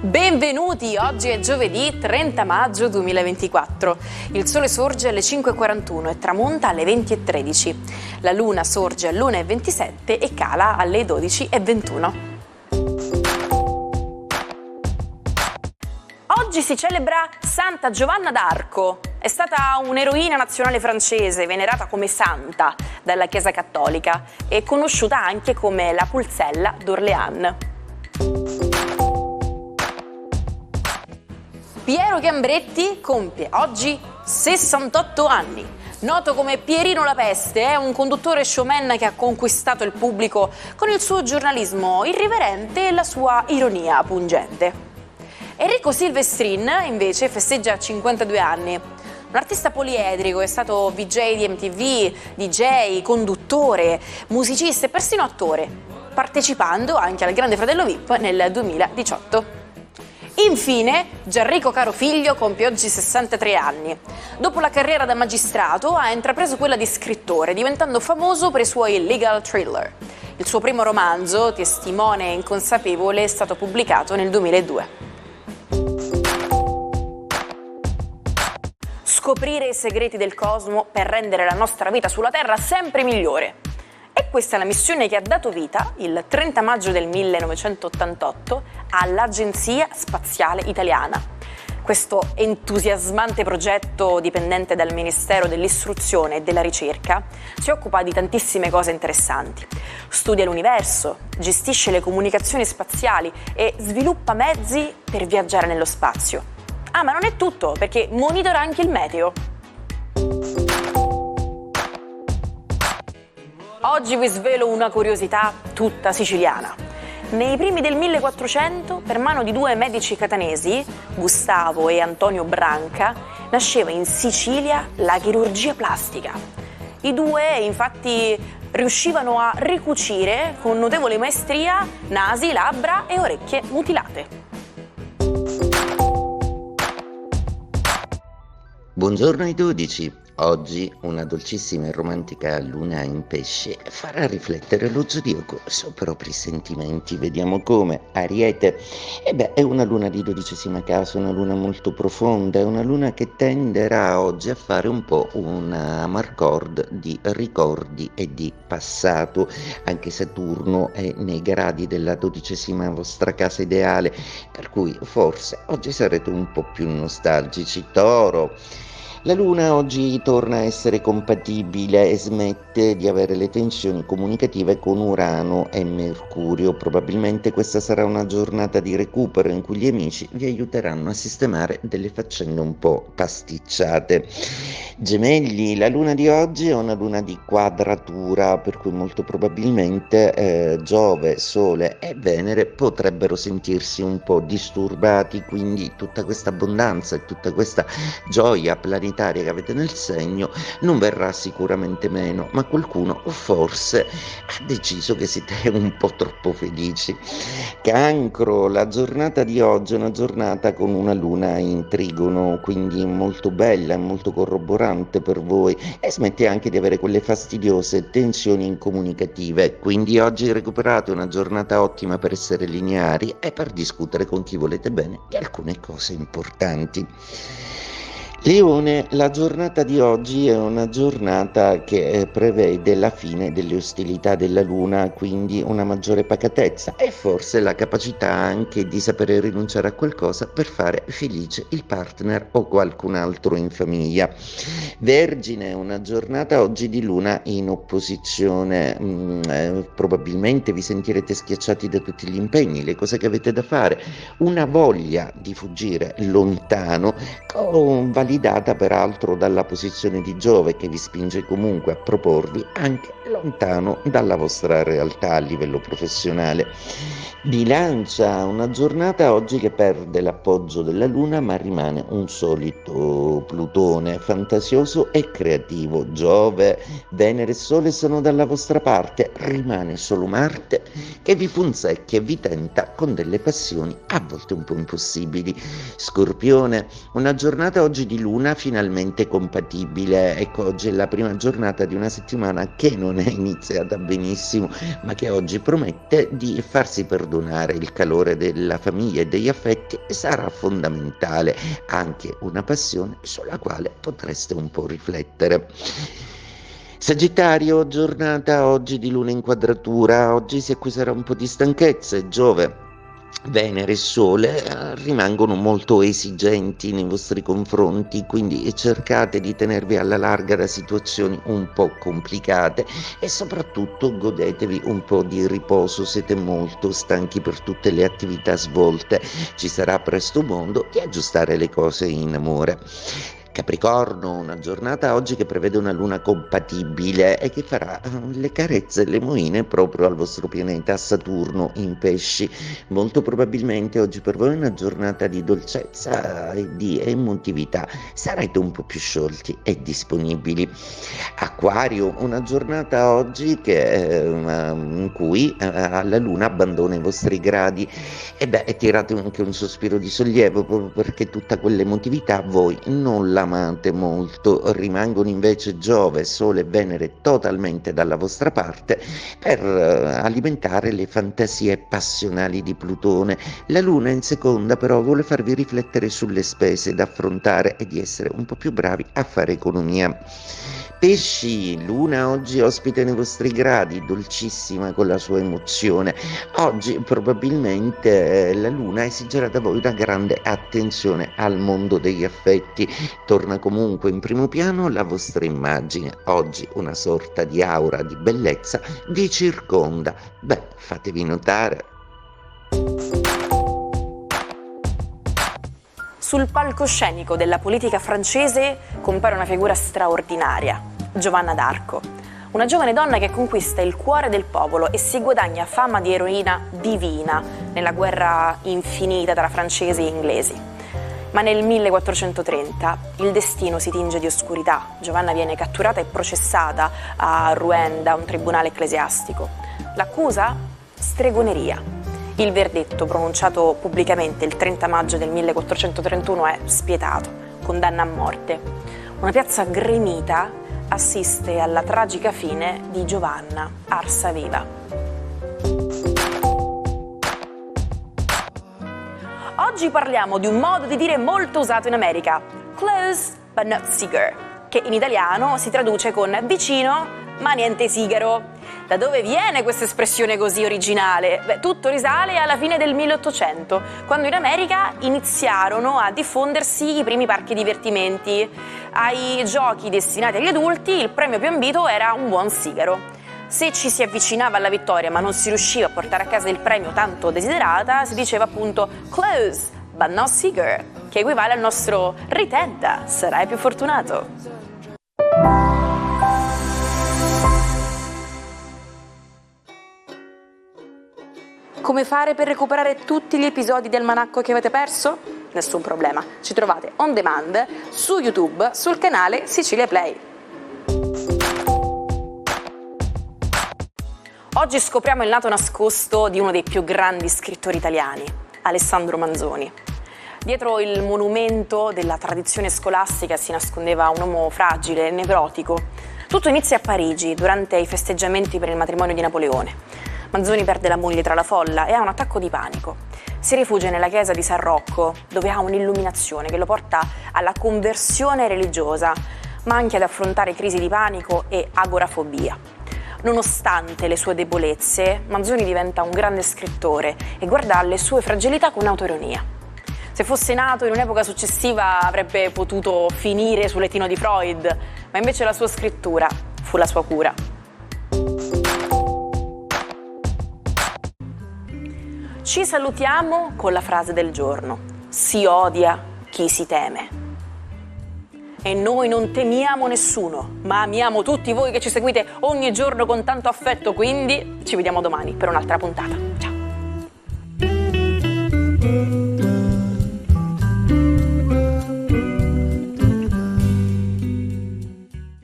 Benvenuti, oggi è giovedì 30 maggio 2024. Il sole sorge alle 5:41 e tramonta alle 20:13. La luna sorge all'1:27 e cala alle 12:21. Oggi si celebra Santa Giovanna d'Arco. È stata un'eroina nazionale francese, venerata come santa dalla Chiesa Cattolica e conosciuta anche come la Pulzella d'Orléans. Piero Gambretti compie oggi 68 anni. Noto come Pierino la Peste, è un conduttore showman che ha conquistato il pubblico con il suo giornalismo irriverente e la sua ironia pungente. Enrico Silvestrin, invece, festeggia 52 anni. Un artista poliedrico, è stato VJ di MTV, DJ, conduttore, musicista e persino attore, partecipando anche al Grande Fratello VIP nel 2018. Infine, Gianrico Carofiglio compie oggi 63 anni. Dopo la carriera da magistrato ha intrapreso quella di scrittore, diventando famoso per i suoi legal thriller. Il suo primo romanzo, Testimone inconsapevole, è stato pubblicato nel 2002. Scoprire i segreti del cosmo per rendere la nostra vita sulla Terra sempre migliore. E questa è la missione che ha dato vita, il 30 maggio del 1988, all'Agenzia Spaziale Italiana. Questo entusiasmante progetto, dipendente dal Ministero dell'Istruzione e della Ricerca, si occupa di tantissime cose interessanti. Studia l'universo, gestisce le comunicazioni spaziali e sviluppa mezzi per viaggiare nello spazio. Ah, ma non è tutto, perché monitora anche il meteo. Oggi vi svelo una curiosità tutta siciliana. Nei primi del 1400, per mano di due medici catanesi, Gustavo e Antonio Branca, nasceva in Sicilia la chirurgia plastica. I due, infatti, riuscivano a ricucire con notevole maestria nasi, labbra e orecchie mutilate. Buongiorno ai 12. Oggi una dolcissima e romantica luna in pesce farà riflettere lo zodiaco su propri sentimenti. Vediamo come. Ariete. È una luna di 12ª casa, una luna molto profonda, è una luna che tenderà oggi a fare un po' una amarcord di ricordi e di passato. Anche Saturno è nei gradi della 12ª vostra casa ideale, per cui forse oggi sarete un po' più nostalgici. Toro. La Luna oggi torna a essere compatibile e smette di avere le tensioni comunicative con Urano e Mercurio. Probabilmente questa sarà una giornata di recupero in cui gli amici vi aiuteranno a sistemare delle faccende un po' pasticciate. Gemelli, la Luna di oggi è una Luna di quadratura, per cui molto probabilmente Giove, Sole e Venere potrebbero sentirsi un po' disturbati, quindi tutta questa abbondanza e tutta questa gioia planetaria che avete nel segno non verrà sicuramente meno, ma qualcuno forse ha deciso che siete un po' troppo felici. Cancro, la giornata di oggi è una giornata con una luna in trigono, quindi molto bella e molto corroborante per voi, e smette anche di avere quelle fastidiose tensioni incomunicative, quindi oggi recuperate una giornata ottima per essere lineari e per discutere con chi volete bene di alcune cose importanti. Leone, la giornata di oggi è una giornata che prevede la fine delle ostilità della Luna, quindi una maggiore pacatezza e forse la capacità anche di sapere rinunciare a qualcosa per fare felice il partner o qualcun altro in famiglia. Vergine, una giornata oggi di Luna in opposizione, probabilmente vi sentirete schiacciati da tutti gli impegni, le cose che avete da fare, una voglia di fuggire lontano, validata peraltro dalla posizione di Giove che vi spinge comunque a proporvi anche lontano dalla vostra realtà a livello professionale. Bilancia, una giornata oggi che perde l'appoggio della Luna ma rimane un solito Plutone fantasioso e creativo. Giove, Venere e Sole sono dalla vostra parte, rimane solo Marte che vi punzecchia e vi tenta con delle passioni a volte un po' impossibili. Scorpione, una giornata oggi di di luna finalmente compatibile. Ecco, oggi è la prima giornata di una settimana che non è iniziata benissimo, ma che oggi promette di farsi perdonare. Il calore della famiglia e degli affetti sarà fondamentale, anche una passione sulla quale potreste un po' riflettere. Sagittario, giornata oggi di luna in quadratura, oggi si accuserà un po' di stanchezza. Giove, Venere e Sole rimangono molto esigenti nei vostri confronti, quindi cercate di tenervi alla larga da situazioni un po' complicate e soprattutto godetevi un po' di riposo, siete molto stanchi per tutte le attività svolte, ci sarà presto modo di aggiustare le cose in amore. Capricorno, una giornata oggi che prevede una luna compatibile e che farà le carezze e le moine proprio al vostro pianeta Saturno in Pesci. Molto probabilmente oggi per voi è una giornata di dolcezza e di emotività, sarete un po' più sciolti e disponibili. Acquario, una giornata oggi in cui la luna abbandona i vostri gradi e tirate anche un sospiro di sollievo proprio perché tutta quell'emotività voi non la amate molto. Rimangono invece Giove, Sole e Venere totalmente dalla vostra parte per alimentare le fantasie passionali di Plutone. La Luna in seconda però vuole farvi riflettere sulle spese da affrontare e di essere un po' più bravi a fare economia. Pesci, Luna oggi ospita nei vostri gradi, dolcissima con la sua emozione. Oggi probabilmente la Luna esigerà da voi una grande attenzione al mondo degli affetti. Torna comunque in primo piano la vostra immagine. Oggi una sorta di aura di bellezza vi circonda. Fatevi notare. Sul palcoscenico della politica francese compare una figura straordinaria, Giovanna d'Arco, una giovane donna che conquista il cuore del popolo e si guadagna fama di eroina divina nella guerra infinita tra francesi e inglesi. Ma nel 1430 il destino si tinge di oscurità. Giovanna viene catturata e processata a Rouen da un tribunale ecclesiastico. L'accusa? Stregoneria. Il verdetto, pronunciato pubblicamente il 30 maggio del 1431, è spietato, condanna a morte. Una piazza gremita assiste alla tragica fine di Giovanna, arsa viva. Oggi parliamo di un modo di dire molto usato in America, close but not cigar, che in italiano si traduce con vicino ma niente sigaro. Da dove viene questa espressione così originale? Tutto risale alla fine del 1800, quando in America iniziarono a diffondersi i primi parchi divertimenti. Ai giochi destinati agli adulti il premio più ambito era un buon sigaro. Se ci si avvicinava alla vittoria ma non si riusciva a portare a casa il premio tanto desiderata, si diceva appunto close but not cigar, che equivale al nostro ritenta, sarai più fortunato. Come fare per recuperare tutti gli episodi del Almanacco che avete perso? Nessun problema, ci trovate on demand su YouTube sul canale Sicilia Play. Oggi scopriamo il lato nascosto di uno dei più grandi scrittori italiani, Alessandro Manzoni. Dietro il monumento della tradizione scolastica si nascondeva un uomo fragile, nevrotico. Tutto inizia a Parigi, durante i festeggiamenti per il matrimonio di Napoleone. Manzoni perde la moglie tra la folla e ha un attacco di panico. Si rifugia nella chiesa di San Rocco, dove ha un'illuminazione che lo porta alla conversione religiosa, ma anche ad affrontare crisi di panico e agorafobia. Nonostante le sue debolezze, Manzoni diventa un grande scrittore e guarda alle sue fragilità con autoironia. Se fosse nato in un'epoca successiva avrebbe potuto finire sul lettino di Freud, ma invece la sua scrittura fu la sua cura. Ci salutiamo con la frase del giorno: si odia chi si teme. E noi non temiamo nessuno, ma amiamo tutti voi che ci seguite ogni giorno con tanto affetto, quindi ci vediamo domani per un'altra puntata.